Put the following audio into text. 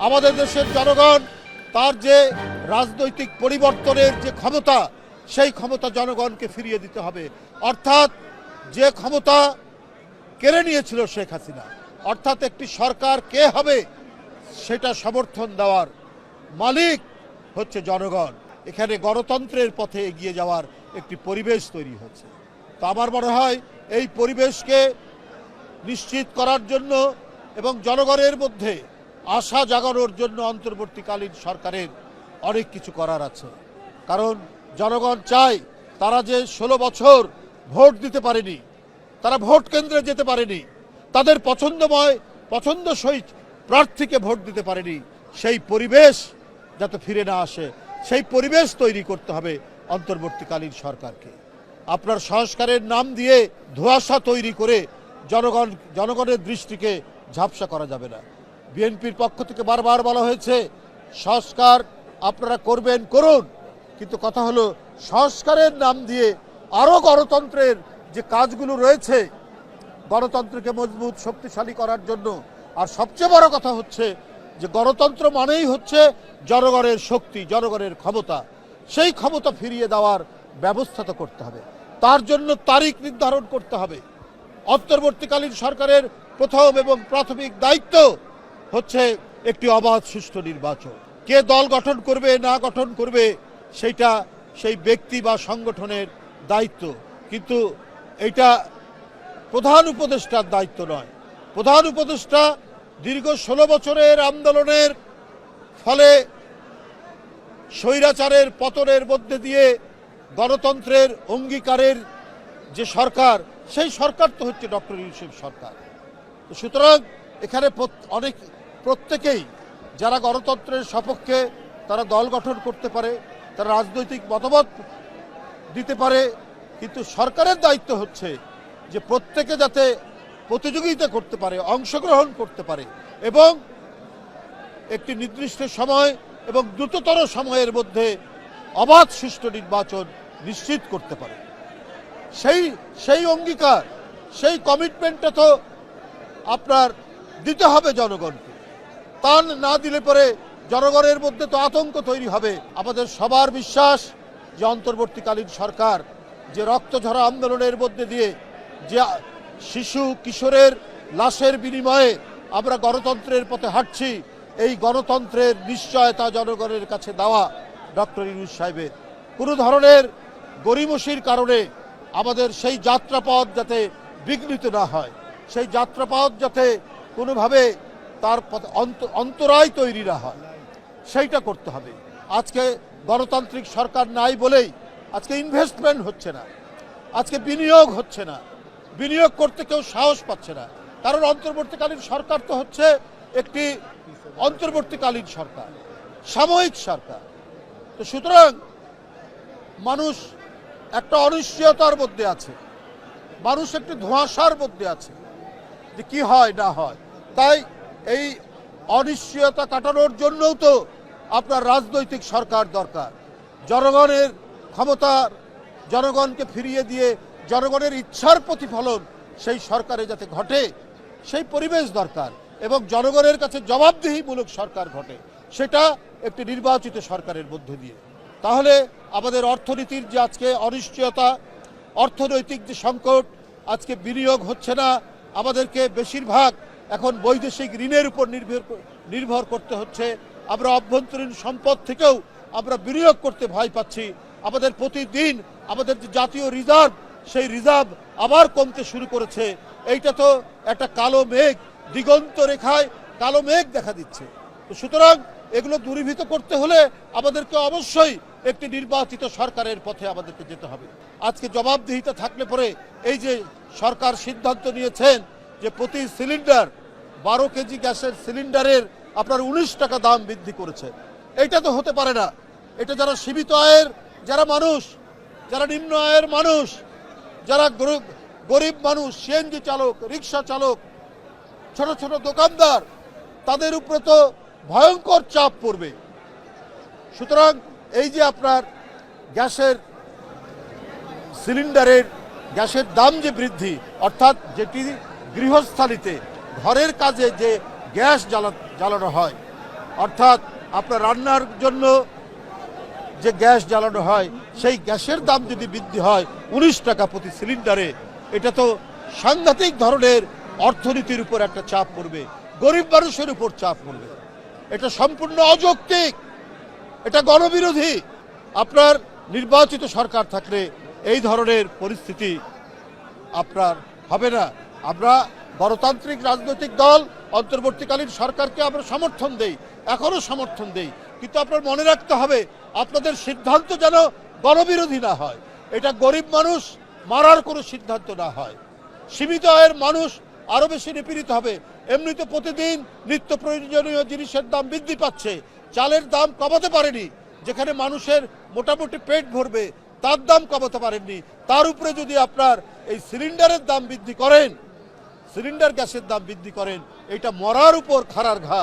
আমাদের দেশের জনগণ তার যে রাজনৈতিক পরিবর্তনের যে ক্ষমতা, সেই ক্ষমতা জনগণকে ফিরিয়ে দিতে হবে। অর্থাৎ যে ক্ষমতা কেড়ে নিয়েছিল শেখ হাসিনা, অর্থাৎ একটি সরকার কে হবে সেটা সমর্থন দেওয়ার মালিক হচ্ছে জনগণ। এখানে গণতন্ত্রের পথে এগিয়ে যাওয়ার একটি পরিবেশ তৈরি হচ্ছে। তো আমার মনে হয় এই পরিবেশকে নিশ্চিত করার জন্য এবং জনগণের মধ্যে আশা জাগানোর জন্য অন্তর্বর্তীকালীন সরকারের অনেক কিছু করার আছে। কারণ জনগণ চায়, তারা যে 16 বছর ভোট দিতে পারেনি, তারা ভোট কেন্দ্রে যেতে পারেনি, তাদের পছন্দসই প্রার্থীকে ভোট দিতে পারেনি, সেই পরিবেশ যাতে ফিরে না আসে সেই পরিবেশ তৈরি করতে হবে অন্তর্বর্তীকালীন সরকারকে। আপনার সংস্কারের নাম দিয়ে ধোঁয়াশা তৈরি করে জনগণের দৃষ্টিকে ঝাপসা করা যাবে না। বিএনপির পক্ষ থেকে বারবার বলা হয়েছে সংস্কার আপনারা করুন, কিন্তু কথা হলো সংস্কারের নাম দিয়ে আরও গণতন্ত্রের যে কাজগুলো রয়েছে গণতন্ত্রকে মজবুত শক্তিশালী করার জন্য, আর সবচেয়ে বড় কথা হচ্ছে যে গণতন্ত্র মানেই হচ্ছে জনগণের শক্তি, জনগণের ক্ষমতা, সেই ক্ষমতা ফিরিয়ে দেওয়ার ব্যবস্থা তো করতে হবে। তার জন্য তারিখ নির্ধারণ করতে হবে। অন্তর্বর্তীকালীন সরকারের প্রথম এবং প্রাথমিক দায়িত্ব হচ্ছে একটি অবাধ সুষ্ঠু নির্বাচন। কে দল গঠন করবে না গঠন করবে সেইটা সেই ব্যক্তি বা সংগঠনের দায়িত্ব, কিন্তু এটা প্রধান উপদেষ্টার দায়িত্ব নয়। প্রধান উপদেষ্টা দীর্ঘ 16 বছরের আন্দোলনের ফলে স্বৈরাচারের পতনের মধ্যে দিয়ে গণতন্ত্রের অঙ্গীকারের যে সরকার, সেই সরকার তো হচ্ছে ডক্টর ইউনূস সরকার। সুতরাং এখানে প্রত্যেকেই যারা গণতন্ত্রের সপক্ষে তারা দল গঠন করতে পারে, তারা রাজনৈতিক মতামত দিতে পারে, কিন্তু সরকারের দায়িত্ব হচ্ছে যে প্রত্যেকে যাতে প্রতিযোগিতা করতে পারে, অংশগ্রহণ করতে পারে এবং একটি নির্দিষ্ট সময় এবং দ্রুততর সময়ের মধ্যে অবাধ সুষ্ঠু নির্বাচন নিশ্চিত করতে পারে। সেই অঙ্গীকার, সেই কমিটমেন্টটা তো আপনার দিতে হবে জনগণকে। তা না দিলে পরে জনগণের মধ্যে তো আতঙ্ক তৈরি হবে। আমাদের সবার বিশ্বাস যে অন্তর্বর্তীকালীন সরকার যে রক্তঝরা আন্দোলনের মধ্যে দিয়ে যে শিশু কিশোরের লাশের বিনিময়ে আমরা গণতন্ত্রের পথে হাঁটছি, এই গণতন্ত্রের নিশ্চয়তা জনগণের কাছে দেওয়া ডক্টর ইউনূস সাহেবের। কোনো ধরনের গড়িমসির কারণে আমাদের সেই যাত্রাপথ যাতে বিঘ্নিত না হয়, সেই যাত্রাপথ যাতে কোনোভাবে তার অন্তরায় তৈরি না হয়, সেইটা করতে হবে। আজকে গণতান্ত্রিক সরকার নাই বলেই আজকে ইনভেস্টমেন্ট হচ্ছে না, আজকে বিনিয়োগ হচ্ছে না, বিনিয়োগ করতে কেউ সাহস পাচ্ছে না। কারণ অন্তর্বর্তীকালীন সরকার তো হচ্ছে একটি অন্তর্বর্তীকালীন সরকার, সাময়িক সরকার। তো সুতরাং মানুষ একটা অনিশ্চয়তার মধ্যে আছে, মানুষ একটি ধোঁয়াশার মধ্যে আছে যে কি হয় না হয়। তাই এই অনিশ্চয়তা কাটানোর জন্যও তো আপনার রাজনৈতিক সরকার দরকার। জনগণের ক্ষমতার, জনগণকে ফিরিয়ে দিয়ে জনগণের ইচ্ছার প্রতিফলন সেই সরকারে যাতে ঘটে, সেই পরিবেশ দরকার এবং জনগণের কাছে জবাবদিহিমূলক সরকার ঘটে, সেটা একটি নির্বাচিত সরকারের মধ্যে দিয়ে। তাহলে আমাদের অর্থনীতির যে আজকে অনিশ্চয়তা, অর্থনৈতিক যে সংকট, আজকে বিনিয়োগ হচ্ছে না, আমাদেরকে বেশিরভাগ এখন বৈদেশিক ঋণের উপর নির্ভর করতে হচ্ছে। আমরা অভ্যন্তরীণ সম্পদ থেকেও আমরা বিনিয়োগ করতে ভয় পাচ্ছি। আমাদের প্রতিদিন আমাদের যে জাতীয় রিজার্ভ, সেই রিজার্ভ আবার কমতে শুরু করেছে। এইটা তো একটা কালো মেঘ, দিগন্ত রেখায় কালো মেঘ দেখা দিচ্ছে। সুতরাং এগুলো দূরীভূত করতে হলে আমাদেরকে অবশ্যই একটি নির্বাচিত সরকারের পথে আমাদেরকে যেতে হবে। আজকে জবাবদিহিতা থাকলে পরে এই যে সরকার সিদ্ধান্ত নিয়েছেন যে প্রতি সিলিন্ডার 12 কেজি গ্যাসের সিলিন্ডারের আপনার 19 টাকা দাম বৃদ্ধি করেছে, এটা তো হতে পারে না। এটা যারা সীমিত আয়ের যারা মানুষ, যারা নিম্ন আয়ের মানুষ, যারা গরিব মানুষ, সিএনজি চালক, রিক্সা চালক, ছোট ছোট দোকানদার, তাদের উপরে তো ভয়ঙ্কর চাপ পড়বে। সুতরাং এই যে আপনার গ্যাসের সিলিন্ডারের গ্যাসের দাম যে বৃদ্ধি, অর্থাৎ যেটি গৃহস্থালিতে ঘরের কাজে যে গ্যাস জ্বালানো হয়, অর্থাৎ আপনার রান্নার জন্য যে গ্যাস জ্বালানো হয় সেই গ্যাসের দাম যদি বৃদ্ধি হয় 19 টাকা প্রতি সিলিন্ডারে, এটা তো সাংঘাতিক ধরনের অর্থনীতির উপর একটা চাপ পড়বে, গরিব মানুষের উপর চাপ পড়বে। এটা সম্পূর্ণ অযৌক্তিক, এটা গণবিরোধী। আপনার নির্বাচিত সরকার থাকলে এই ধরনের পরিস্থিতি আপনার হবে না। আমরা গণতান্ত্রিক রাজনৈতিক দল, অন্তর্বর্তীকালীন সরকারকে আমরা সমর্থন দেই, এখনো সমর্থন দেই, কিন্তু আপনার মনে রাখতে হবে আপনাদের সিদ্ধান্ত যেন গণবিরোধী না হয়, এটা গরিব মানুষ মারার কোনো সিদ্ধান্ত না হয়। সীমিত আয়ের মানুষ আরো বেশি নিপীড়িত হবে। এমনিতে প্রতিদিন নিত্য প্রয়োজনীয় জিনিসের দাম বৃদ্ধি পাচ্ছে, চালের দাম কমাতে পারেনি, যেখানে মানুষের মোটামুটি পেট ভরবে তার দাম কমাতে পারেননি, তার উপরে যদি আপনার এই সিলিন্ডারের দাম বৃদ্ধি করেন, সিলিন্ডার গ্যাসের দাম বৃদ্ধি করেন, এটা মরার উপর খাড়ার ঘা।